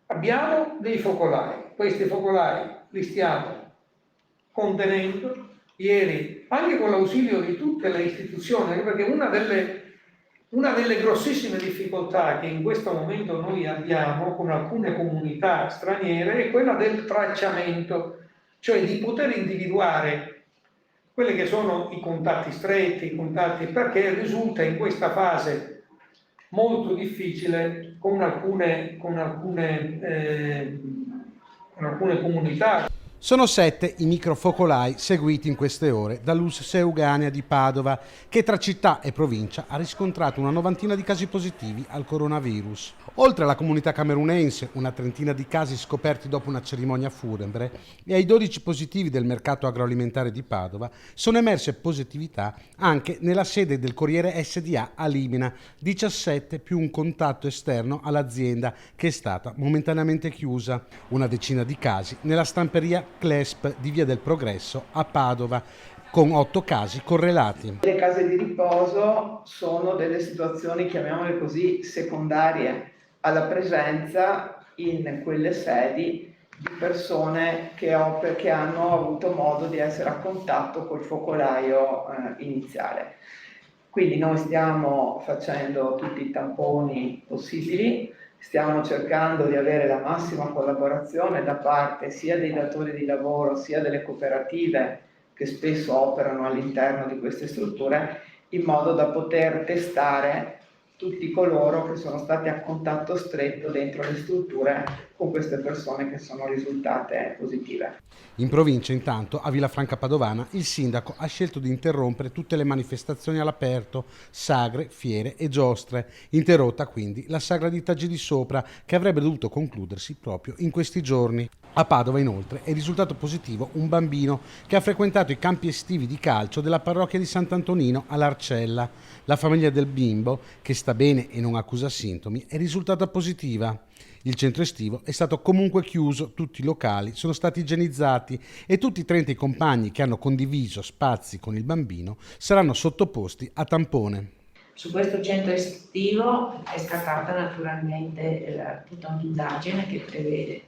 Abbiamo dei focolai, questi focolai li stiamo contenendo. Ieri, anche con l'ausilio di tutte le istituzioni, perché una delle grossissime difficoltà che in questo momento noi abbiamo con alcune comunità straniere è quella del tracciamento, cioè di poter individuare quelli che sono i contatti stretti, perché risulta in questa fase molto difficile con alcune comunità. Sono 7 i microfocolai seguiti in queste ore dall'USS Eugenia di Padova, che tra città e provincia ha riscontrato una novantina di casi positivi al coronavirus. Oltre alla comunità camerunense, una trentina di casi scoperti dopo una cerimonia funebre, e ai 12 positivi del mercato agroalimentare di Padova, sono emerse positività anche nella sede del Corriere SDA a Limina, 17 più un contatto esterno all'azienda che è stata momentaneamente chiusa. Una decina di casi nella stamperia Clesp di Via del Progresso a Padova, con 8 casi correlati. Le case di riposo sono delle situazioni, chiamiamole così, secondarie alla presenza in quelle sedi di persone che hanno avuto modo di essere a contatto col focolaio iniziale. Quindi noi stiamo facendo tutti i tamponi possibili, stiamo cercando di avere la massima collaborazione da parte sia dei datori di lavoro sia delle cooperative che spesso operano all'interno di queste strutture, in modo da poter testare tutti coloro che sono stati a contatto stretto dentro le strutture con queste persone che sono risultate positive. In provincia, intanto, a Villafranca Padovana, il sindaco ha scelto di interrompere tutte le manifestazioni all'aperto, sagre, fiere e giostre, interrotta quindi la sagra di Taggi di Sopra, che avrebbe dovuto concludersi proprio in questi giorni. A Padova, inoltre, è risultato positivo un bambino che ha frequentato i campi estivi di calcio della parrocchia di Sant'Antonino all'Arcella. La famiglia del bimbo, che sta bene e non accusa sintomi, è risultata positiva. Il centro estivo è stato comunque chiuso, tutti i locali sono stati igienizzati e tutti i 30 compagni che hanno condiviso spazi con il bambino saranno sottoposti a tampone. Su questo centro estivo è scattata naturalmente tutta un'indagine che prevede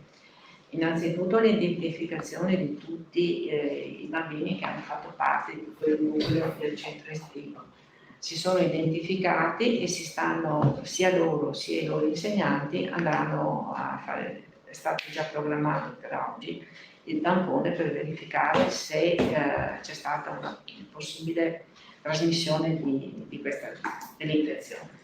innanzitutto l'identificazione di tutti i bambini che hanno fatto parte di quel nucleo del centro estivo. Si sono identificati e sia loro sia i loro insegnanti andranno a fare, è stato già programmato per oggi, il tampone per verificare se c'è stata una possibile trasmissione dell'infezione.